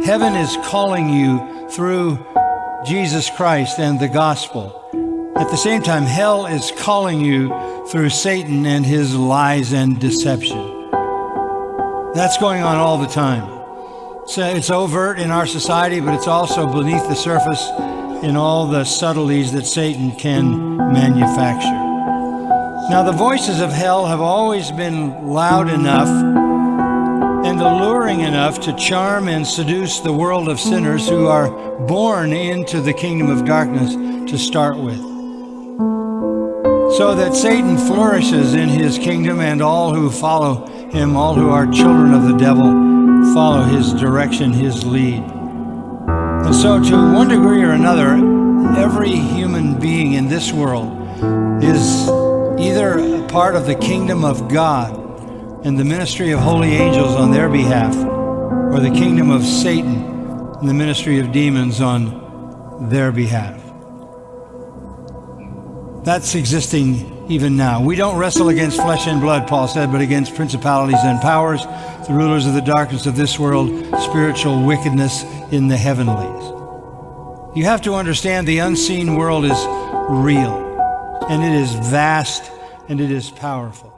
Heaven is calling you through Jesus Christ and the gospel. At the same time, hell is calling you through Satan and his lies and deception. That's going on all the time. So it's overt in our society, but it's also beneath the surface in all the subtleties that Satan can manufacture. Now, the voices of hell have always been loud enough and alluring enough to charm and seduce the world of sinners who are born into the kingdom of darkness to start with, so that Satan flourishes in his kingdom, and all who follow him, all who are children of the devil, follow his direction, his lead. And so to one degree or another, every human being in this world is either a part of the kingdom of God and the ministry of holy angels on their behalf, or the kingdom of Satan and the ministry of demons on their behalf. That's existing even now. We don't wrestle against flesh and blood, Paul said, but against principalities and powers, the rulers of the darkness of this world, spiritual wickedness in the heavenlies. You have to understand the unseen world is real, and it is vast, and it is powerful.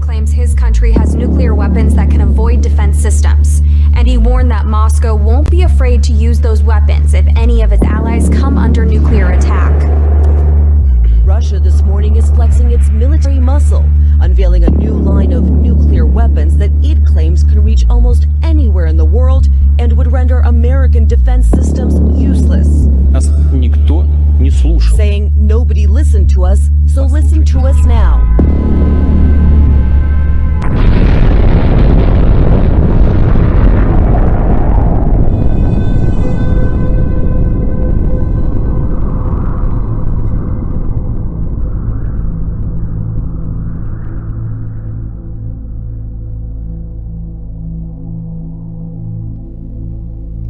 Claims his country has nuclear weapons that can avoid defense systems, and he warned that Moscow won't be afraid to use those weapons if any of its allies come under nuclear attack. Russia this morning is flexing its military muscle, unveiling a new line of nuclear weapons that it claims can reach almost anywhere in the world and would render American defense systems useless. Нас никто не слушал. Saying nobody listened to us, so listen to us now.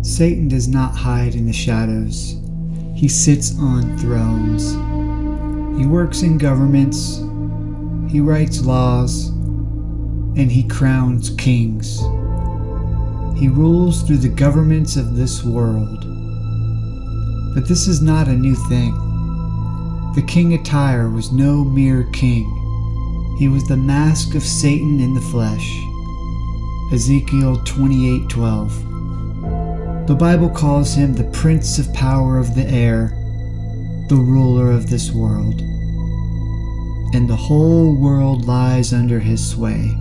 Satan does not hide in the shadows. He sits on thrones. He works in governments. He writes laws. And he crowns kings. He rules through the governments of this world. But this is not a new thing. The King of Tyre was no mere king. He was the mask of Satan in the flesh. Ezekiel 28:12. The Bible calls him the prince of power of the air, the ruler of this world. And the whole world lies under his sway.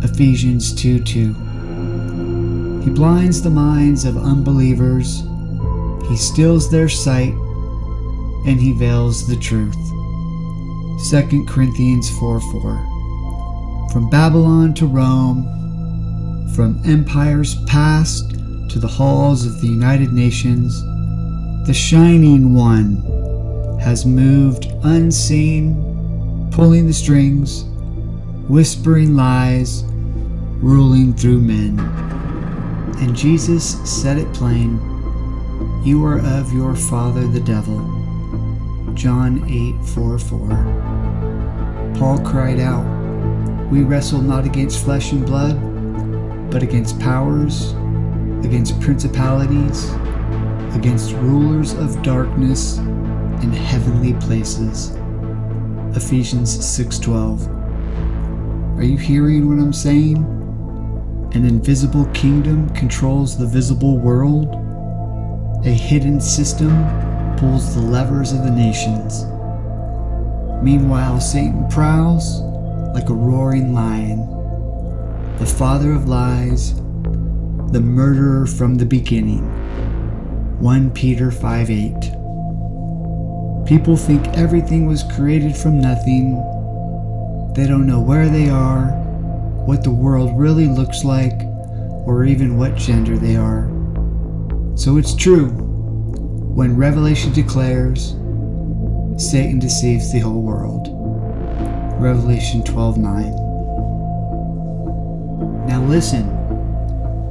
Ephesians 2:2. He blinds the minds of unbelievers, he stills their sight, and he veils the truth. 2 Corinthians 4:4. From Babylon to Rome, from empires past to the halls of the United Nations, the Shining One has moved unseen, pulling the strings, whispering lies, ruling through men. And Jesus said it plain, "You are of your father the devil." John 8:4. Paul cried out, "We wrestle not against flesh and blood, but against powers, against principalities, against rulers of darkness in heavenly places." Ephesians 6:12. Are you hearing what I'm saying? An invisible kingdom controls the visible world. A hidden system pulls the levers of the nations. Meanwhile, Satan prowls like a roaring lion, the father of lies, the murderer from the beginning. 1 Peter 5:8. People think everything was created from nothing. They don't know where they are, what the world really looks like, or even what gender they are. So it's true. When Revelation declares, Satan deceives the whole world. Revelation 12:9. Now listen,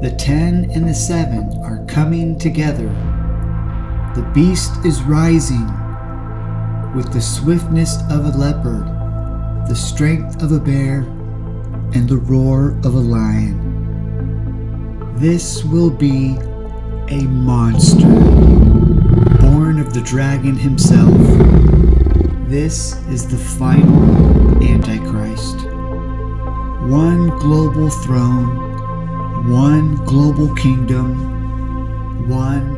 the 10 and the 7 are coming together. The beast is rising with the swiftness of a leopard, the strength of a bear, and the roar of a lion. This will be a monster, born of the dragon himself. This is the final antichrist. One global throne, one global kingdom, one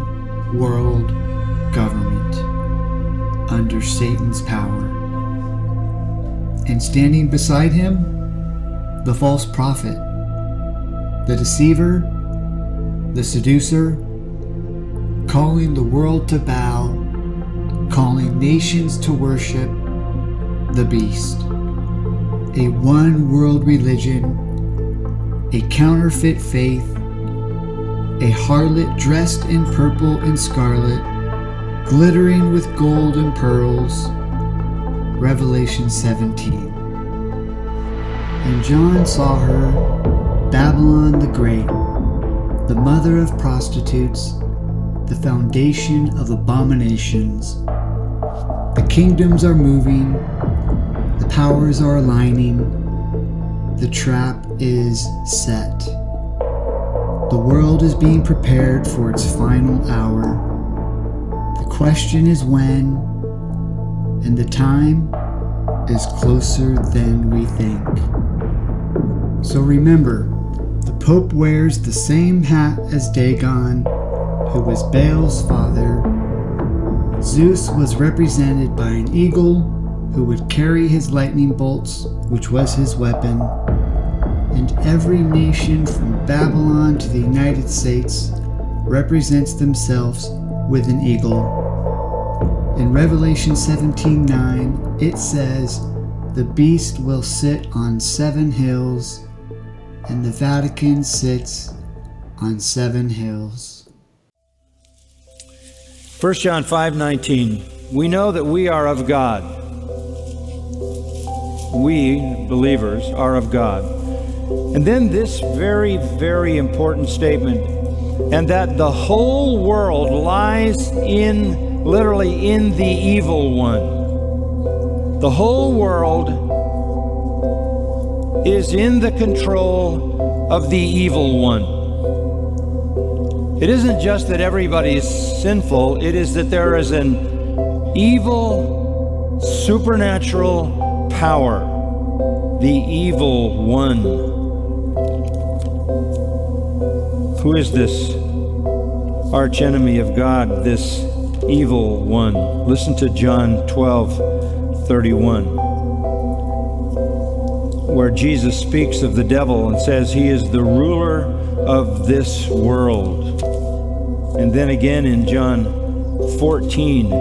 world government under Satan's power. And standing beside him, the false prophet, the deceiver, the seducer, calling the world to bow, calling nations to worship the beast. A one world religion, a counterfeit faith, a harlot dressed in purple and scarlet, glittering with gold and pearls. Revelation 17. And John saw her, Babylon the Great, the mother of prostitutes, the foundation of abominations. The kingdoms are moving, the powers are aligning, the trap is set. The world is being prepared for its final hour. The question is when, and the time is closer than we think. So remember, the Pope wears the same hat as Dagon, who was Baal's father. Zeus was represented by an eagle who would carry his lightning bolts, which was his weapon. And every nation from Babylon to the United States represents themselves with an eagle. In Revelation 17:9, it says, "The beast will sit on 7 hills, and the Vatican sits on 7 hills." 1 John 5:19, we know that we are of God. We, believers, are of God. And then this very, very important statement, and that the whole world lies literally in the evil one. The whole world is in the control of the evil one. It isn't just that everybody is sinful, it is that there is an evil, supernatural power, the evil one. Who is this archenemy of God, this evil one? Listen to John 12:31, where Jesus speaks of the devil and says he is the ruler of this world. And then again in John 14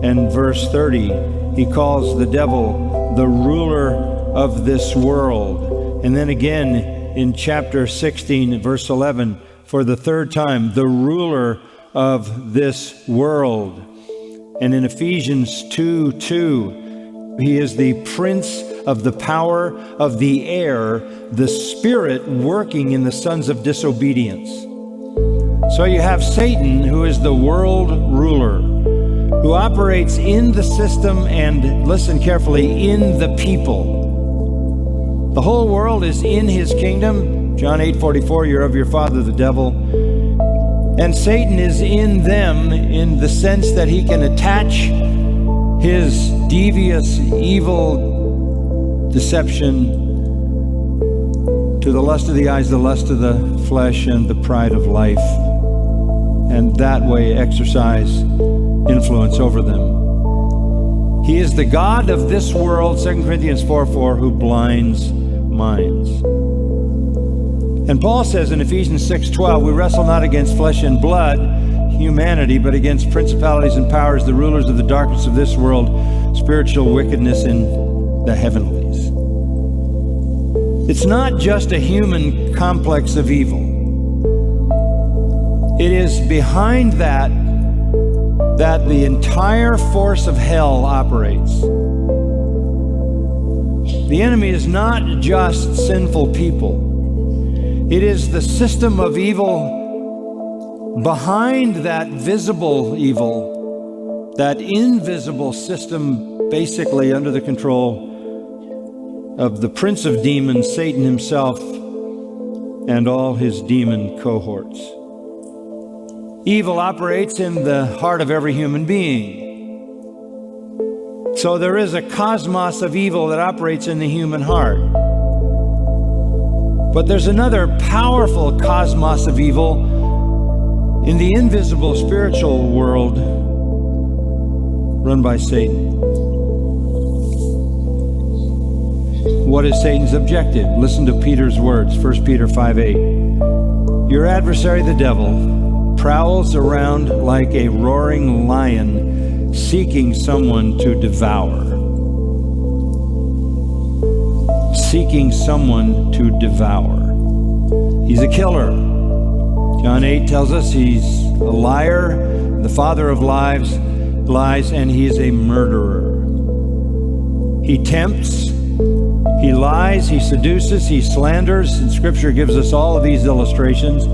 and verse 30, he calls the devil the ruler of this world. And then again in chapter 16 verse 11, for the third time, the ruler of this world. And in Ephesians 2:2, he is the prince of the power of the air, the spirit working in the sons of disobedience. So you have Satan, who is the world ruler, who operates in the system and, listen carefully, in the people. The whole world is in his kingdom. John 8:44, you're of your father the devil. And Satan is in them in the sense that he can attach his devious, evil deception to the lust of the eyes, the lust of the flesh, and the pride of life, and that way exercise influence over them. He is the God of this world, 2 Corinthians 4:4, who blinds minds. And Paul says in Ephesians 6:12, we wrestle not against flesh and blood, humanity, but against principalities and powers, the rulers of the darkness of this world, spiritual wickedness in the heavenlies. It's not just a human complex of evil. It is behind that the entire force of hell operates. The enemy is not just sinful people. It is the system of evil behind that visible evil, that invisible system, basically under the control of the prince of demons, Satan himself, and all his demon cohorts. Evil operates in the heart of every human being. So there is a cosmos of evil that operates in the human heart. But there's another powerful cosmos of evil in the invisible spiritual world run by Satan. What is Satan's objective? Listen to Peter's words, 1 Peter 5:8. Your adversary, the devil, prowls around like a roaring lion, seeking someone to devour. Seeking someone to devour. He's a killer. John 8 tells us he's a liar, the father of lies, and he is a murderer. He tempts, he lies, he seduces, he slanders, and Scripture gives us all of these illustrations.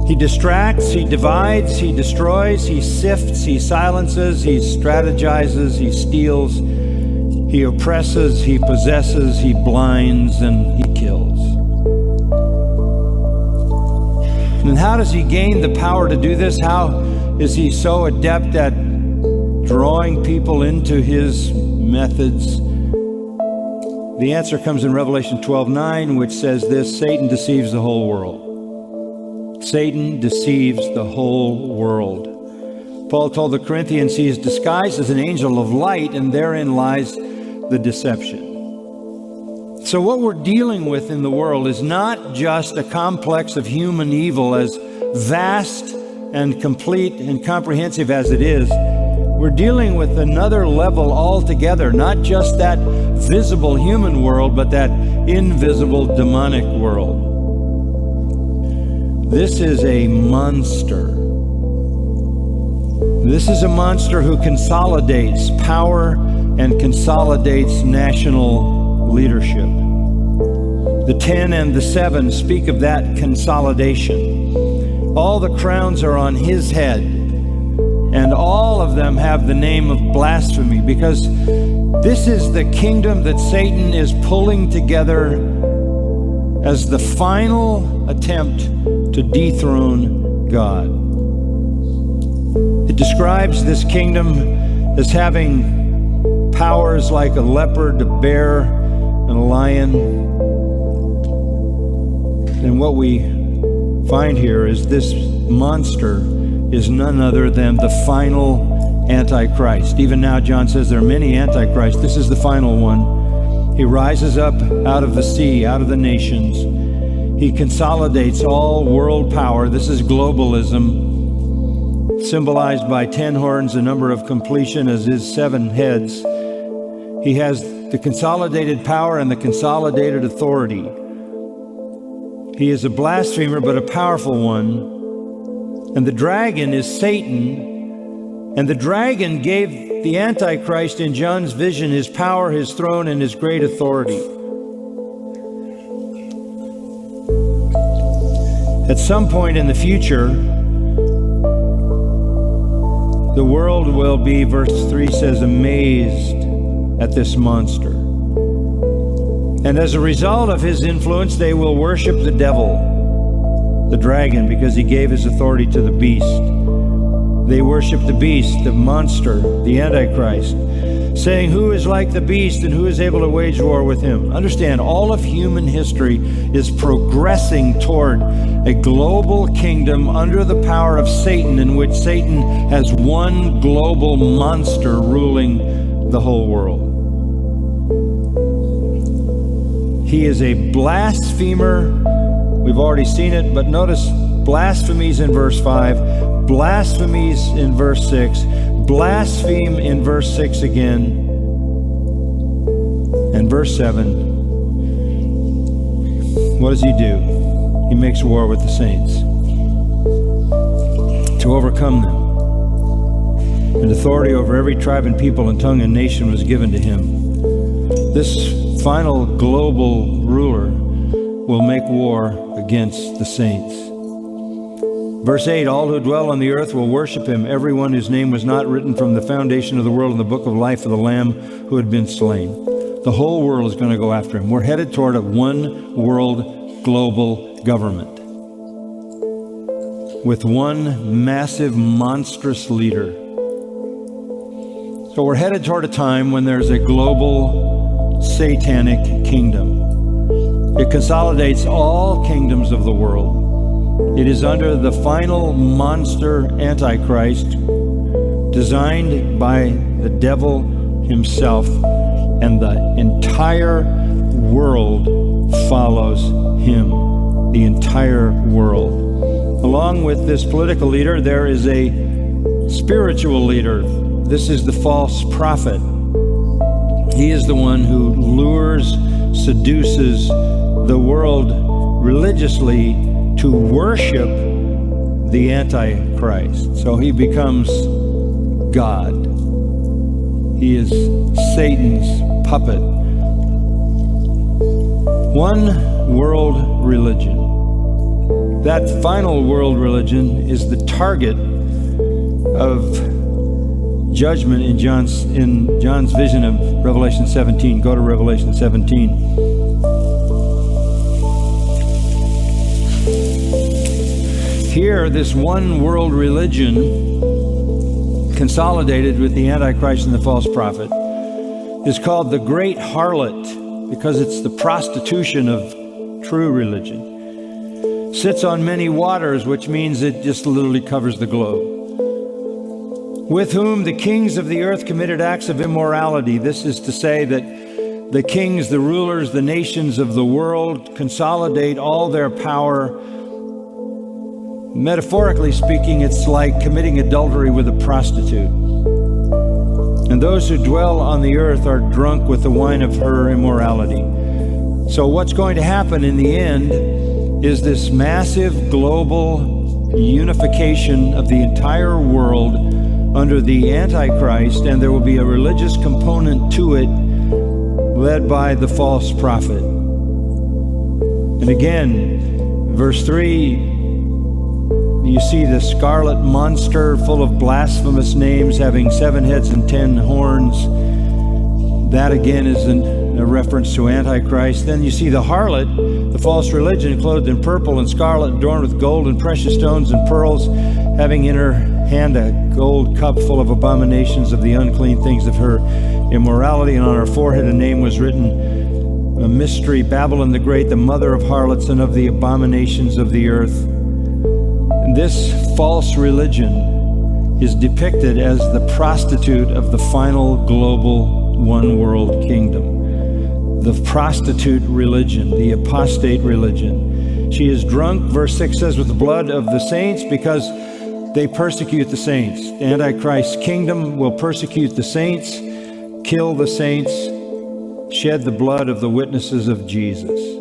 He distracts, he divides, he destroys, he sifts, he silences, he strategizes, he steals, he oppresses, he possesses, he blinds, and he kills. And how does he gain the power to do this? How is he so adept at drawing people into his methods? The answer comes in Revelation 12:9, which says this: Satan deceives the whole world. Satan deceives the whole world. Paul told the Corinthians he is disguised as an angel of light, and therein lies the deception. So what we're dealing with in the world is not just a complex of human evil, as vast and complete and comprehensive as it is. We're dealing with another level altogether, not just that visible human world, but that invisible demonic world. This is a monster. This is a monster who consolidates power and consolidates national leadership. The 10 and the 7 speak of that consolidation. All the crowns are on his head, and all of them have the name of blasphemy, because this is the kingdom that Satan is pulling together as the final attempt to dethrone God. It describes this kingdom as having powers like a leopard, a bear, and a lion. And what we find here is this monster is none other than the final antichrist. Even now, John says there are many antichrists. This is the final one. He rises up out of the sea, out of the nations. He consolidates all world power. This is globalism, symbolized by 10 horns, a number of completion, as his 7 heads. He has the consolidated power and the consolidated authority. He is a blasphemer, but a powerful one. And the dragon is Satan, And the dragon gave the Antichrist in John's vision his power, his throne, and his great authority. At some point in the future, the world will be, verse 3 says, amazed at this monster. And as a result of his influence, they will worship the devil, the dragon, because he gave his authority to the beast. They worship the beast, the monster, the Antichrist, saying, who is like the beast and who is able to wage war with him? Understand, all of human history is progressing toward a global kingdom under the power of Satan, in which Satan has one global monster ruling the whole world. He is a blasphemer. We've already seen it, but notice blasphemies in verse 5, blasphemies in verse 6, blaspheme in verse 6 again, and verse 7. What does he do? He makes war with the saints to overcome them. And authority over every tribe and people and tongue and nation was given to him. This final global ruler will make war against the saints. Verse 8, all who dwell on the earth will worship him, everyone whose name was not written from the foundation of the world in the book of life of the Lamb who had been slain. The whole world is going to go after him. We're headed toward a one world global government with one massive, monstrous leader. So we're headed toward a time when there's a global satanic kingdom. It consolidates all kingdoms of the world. It is under the final monster Antichrist, designed by the devil himself, and the entire world follows him. The entire world. Along with this political leader, there is a spiritual leader. This is the false prophet. He is the one who lures, seduces the world religiously to worship the Antichrist. So he becomes God. He is Satan's puppet. One world religion. That final world religion is the target of judgment in John's vision of Revelation 17. Go to Revelation 17. Here, this one world religion, consolidated with the Antichrist and the false prophet, is called the Great Harlot, because it's the prostitution of true religion. Sits on many waters, which means it just literally covers the globe. With whom the kings of the earth committed acts of immorality. This is to say that the kings, the rulers, the nations of the world consolidate all their power. Metaphorically speaking, it's like committing adultery with a prostitute. And those who dwell on the earth are drunk with the wine of her immorality. So what's going to happen in the end is this massive global unification of the entire world under the Antichrist, and there will be a religious component to it led by the false prophet. And again, verse 3, you see the scarlet monster full of blasphemous names, having 7 heads and 10 horns. That again is a reference to Antichrist. Then you see the harlot, the false religion, clothed in purple and scarlet, adorned with gold and precious stones and pearls, having in her hand a gold cup full of abominations of the unclean things of her immorality, and on her forehead a name was written, a mystery, Babylon the Great, the mother of harlots and of the abominations of the earth. And this false religion is depicted as the prostitute of the final global one world kingdom. The prostitute religion, the apostate religion. She is drunk, verse 6 says, with the blood of the saints, because they persecute the saints. The Antichrist's kingdom will persecute the saints, kill the saints, shed the blood of the witnesses of Jesus.